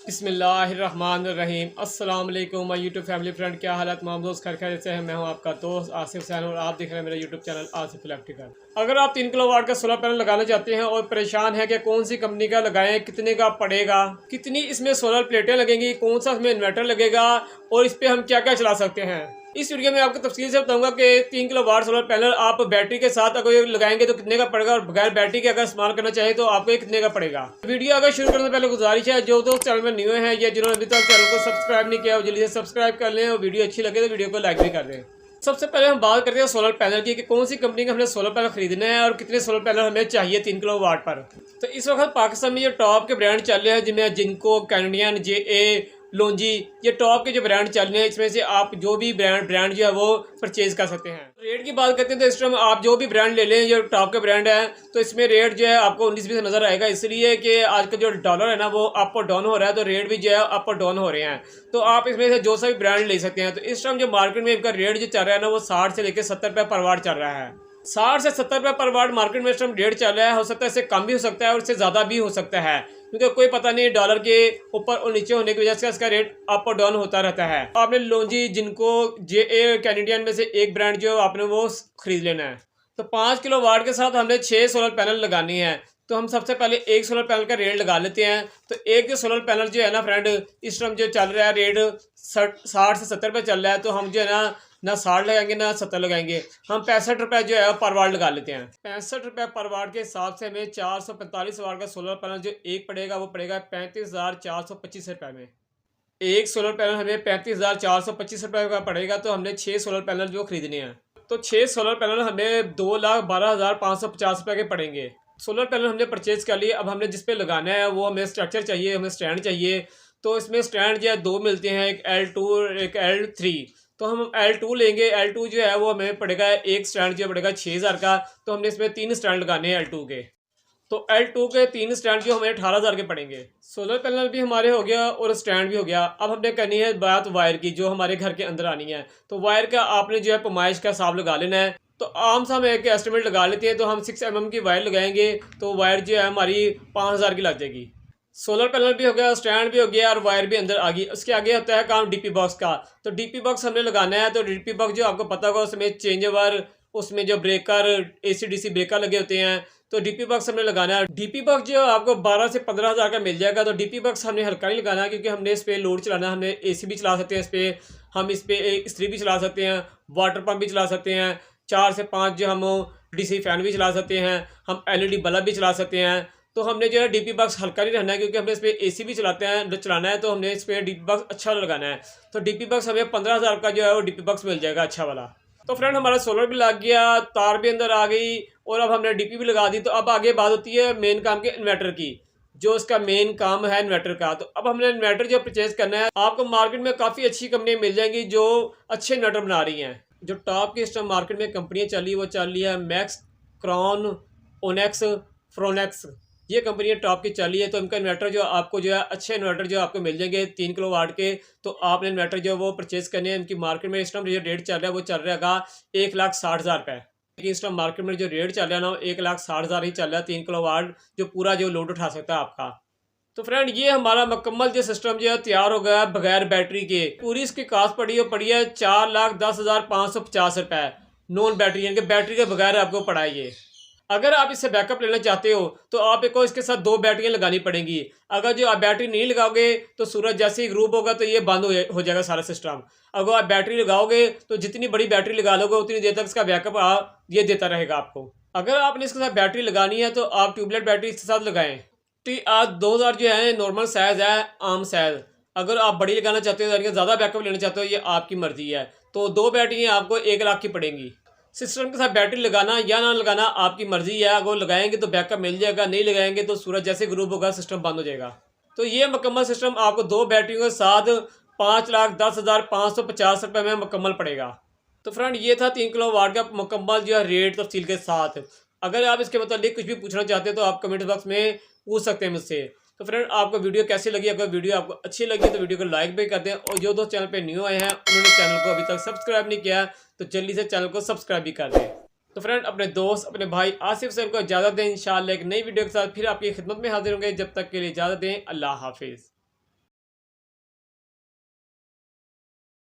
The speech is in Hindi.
बिस्मिल्लाहिर्रहमानिर्रहीम। अस्सलाम वालेकुम माय यूट्यूब फैमिली फ्रेंड, क्या हालत माम दोस्त खैर खैरियत से हैं। मैं हूं आपका दोस्त आसिफ सैन और आप देख रहे हैं मेरा यूट्यूब चैनल आसिफ इलेक्ट्रिकल। अगर आप 3 किलोवाट का सोलर पैनल लगाना चाहते हैं और परेशान है कि कौन सी कंपनी का लगाएं, कितने का पड़ेगा, कितनी इसमें सोलर प्लेटें लगेंगी, कौन सा इसमें इन्वर्टर लगेगा और इस पर हम क्या क्या चला सकते हैं, इस वीडियो में आपको तफसील से बताऊंगा कि 3 किलोवाट सोलर पैनल आप बैटरी के साथ अगर लगाएंगे तो कितने का पड़ेगा और बगैर बैटरी के अगर इस्तेमाल करना चाहे तो आपको ये कितने का पड़ेगा। वीडियो अगर शुरू करने से पहले गुजारिश है, जो दोस्त चैनल में न्यू हैं या जिन्होंने अभी तक चैनल को सब्सक्राइब नहीं किया वो जल्दी से सब्सक्राइब कर लें और वीडियो अच्छी लगे तो वीडियो को लाइक भी कर दें। सबसे पहले हम बात करते हैं सोलर पैनल की कि कौन सी कंपनी का हमने सोलर पैनल खरीदना है और कितने सोलर पैनल हमें चाहिए 3 किलोवाट पर। तो इस वक्त पाकिस्तान में जो टॉप के ब्रांड चल रहे हैं जिनमें जिनको, कैनेडियन, JA, लोंजी, ये टॉप के जो ब्रांड चल रहे हैं इसमें से आप जो भी ब्रांड जो है वो परचेज कर सकते हैं। रेट की बात करते हैं तो इस टाइम आप जो भी ब्रांड ले लें जो टॉप के ब्रांड है तो इसमें रेट जो है आपको 19-20 नजर आएगा, इसलिए कि आज का जो डॉलर है ना वो अप और डाउन हो रहा है तो रेट भी जो है अप और डाउन हो रहे हैं। तो आप इसमें से जो सा भी ब्रांड ले सकते हैं। तो इस टाइम जो मार्केट में इनका रेट जो चल रहा है ना वो 60 से लेकर 70 रुपये पर वाट चल रहा है। 60 से 70 रुपये पर वाट मार्केट में इस टाइम रेट चल रहा है। हो सकता है इससे कम भी हो सकता है और इससे ज़्यादा भी हो सकता है, क्योंकि कोई पता नहीं डॉलर के ऊपर और नीचे होने की वजह से इसका रेट अप और डाउन होता रहता है। आपने लोंजी, जिनको, JA, कैनेडियन में से एक ब्रांड जो आपने वो खरीद लेना है। तो 5 किलोवाट के साथ हमने 6 सोलर पैनल लगानी है। तो हम सबसे पहले एक सोलर पैनल का रेट लगा लेते हैं। तो एक जो सोलर पैनल जो है ना फ्रेंड, इस टाइम जो चल रहा है रेट 60 से 70 रुपये चल रहा है। तो हम जो है ना 60 लगाएंगे ना 70 लगाएंगे, हम 65 रुपये जो है पर वाट लगा लेते हैं। 65 रुपये पर वाट के हिसाब से हमें 445 वाट का सोलर पैनल जो एक पड़ेगा वो पड़ेगा 35,425 रुपये में। एक सोलर पैनल हमें 35,425 रुपये का पड़ेगा। तो हमने 6 सोलर पैनल जो खरीदने हैं। तो 6 सोलर पैनल हमें 2,12,550 रुपये के पड़ेंगे। सोलर पैनल हमने परचेज कर लिए। अब हमने जिस पे लगाना है वो हमें स्ट्रक्चर चाहिए, हमें स्टैंड चाहिए। तो इसमें स्टैंड जो है 2 मिलते हैं, एक L2 और एक L3। तो हम L2 लेंगे। L2 जो है वो हमें पड़ेगा, एक स्टैंड जो पड़ेगा 6,000 का। तो हमने इसमें 3 स्टैंड लगाने हैं L2 के। तो L2 के 3 स्टैंड जो हमें 18,000 के पड़ेंगे। सोलर पैनल भी हमारे हो गया और स्टैंड भी हो गया। अब हमने करनी है बात वायर की, जो हमारे घर के अंदर आनी है। तो वायर का आपने जो है पैमाइश का हिसाब लगा लेना है। तो आम सा हम एक एस्टिमेट लगा लेते हैं। तो हम 6 mm की वायर लगाएंगे तो वायर जो है हमारी 5,000 की लग जाएगी। सोलर पैनल भी हो गया, स्टैंड भी हो गया और वायर भी अंदर आ गई। उसके आगे होता है काम DP बॉक्स का। तो DP बॉक्स हमने लगाना है। तो DP बॉक्स जो आपको पता होगा उसमें चेंज ओवर, उसमें जो ब्रेकर, AC/DC ब्रेकर लगे होते हैं। तो DP बॉक्स हमने लगाना है। DP बॉक्स जो आपको 12 से 15,000 का मिल जाएगा। तो DP बॉक्स हमने हल्का नहीं लगाना क्योंकि हमने इस पर लोड चलाना है। हमने AC भी चला सकते हैं इस पर, हम इस पर इस्त्री भी चला सकते हैं, वाटर पंप भी चला सकते हैं, 4 से 5 जो हम DC फैन भी चला सकते हैं, हम LED बल्ब भी चला सकते हैं। तो हमने जो है DP बॉक्स हल्का नहीं रहना है क्योंकि हमने इस पर AC भी चलाना है। तो हमने इस पर DP बॉक्स अच्छा लगाना है। तो DP बॉक्स हमें 15,000 का जो है वो DP बॉक्स मिल जाएगा अच्छा वाला। तो फ्रेंड हमारा सोलर भी लग गया, तार भी अंदर आ गई और अब हमने DP भी लगा दी। तो अब आगे बात होती है मेन काम के इन्वर्टर की, जो इसका मेन काम है इन्वर्टर का। तो अब हमने इन्वर्टर जो परचेज करना है, आपको मार्केट में काफ़ी अच्छी कंपनियाँ मिल जाएंगी जो अच्छे इन्वर्टर बना रही हैं। जो टॉप की इस टाइम मार्केट में कंपनियाँ चल रही है वो चल रही है मैक्स, क्रॉन, ओनेक्स, फ्रोनेक्स, ये कंपनियाँ टॉप की चल रही है। तो इनका इन्वर्टर जो आपको जो है अच्छे इन्वर्टर जो आपको मिल जाएंगे 3 किलोवाट के। तो आपने इन्वर्टर जो वो परचेज करने हैं। इनकी मार्केट में इस टाइम जो रेट चल रहा है वो चल रहा है 1,60,000 रुपये। लेकिन इस टाइम मार्केट में जो रेट चल रहा है ना वो 1,60,000 ही चल रहा है 3 किलोवाट, जो पूरा जो लोड उठा सकता है आपका। तो फ्रेंड ये हमारा मुकम्मल जो सिस्टम जो है तैयार हो गया बगैर बैटरी के। पूरी इसकी कास्ट पड़ी है 4,10,550 रुपये नॉन बैटरी, यानी कि बैटरी के बगैर आपको पड़ा है ये। अगर आप इससे बैकअप लेना चाहते हो तो आपको इसके साथ 2 बैटरियाँ लगानी पड़ेंगी। अगर जो आप बैटरी नहीं लगाओगे तो सूरज जैसे ही ग्रूप होगा तो ये बंद हो जाएगा सारा सिस्टम। अगर आप बैटरी लगाओगे तो जितनी बड़ी बैटरी लगा लोगे उतनी देर तक इसका बैकअप ये देता रहेगा आपको। अगर आपने इसके साथ बैटरी लगानी है तो आप ट्यूबलाइट बैटरी इसके साथ लगाएं। आज 2,000 जो है नॉर्मल साइज़ है, आम साइज़। अगर आप बड़ी लगाना चाहते हो यानी ज़्यादा बैकअप लेना चाहते हो, ये आपकी मर्जी है। तो 2 बैटरियाँ आपको 1 लाख की पड़ेंगी। सिस्टम के साथ बैटरी लगाना या ना लगाना आपकी मर्जी है। अगर लगाएंगे तो बैकअप मिल जाएगा, नहीं लगाएंगे तो सूरज जैसे ग्रुप होगा सिस्टम बंद हो जाएगा। तो ये मुकम्मल सिस्टम आपको 2 बैटरियों के साथ 5,10,550 रुपये में मुकम्मल पड़ेगा। तो फ्रेंड ये था 3 किलोवाट का मुकम्मल जो है रेट तफसील के साथ। अगर आप इसके मतलब कुछ भी पूछना चाहते हैं तो आप कमेंट बॉक्स में पूछ सकते हैं मुझसे। तो फ्रेंड आपको वीडियो कैसी लगी? अगर वीडियो आपको अच्छी लगी तो वीडियो को लाइक भी कर दें और जो दोस्त चैनल पे न्यू आए हैं उन्होंने चैनल को अभी तक सब्सक्राइब नहीं किया तो जल्दी से चैनल को सब्सक्राइब भी कर दें। तो फ्रेंड अपने दोस्त अपने भाई आसिफ सैन को इजाज़त दें। इंशाअल्लाह एक नई वीडियो के साथ फिर आपकी खिदमत में हाजिर होंगे। जब तक के लिए इजाज़त दें। अल्लाह हाफिज़।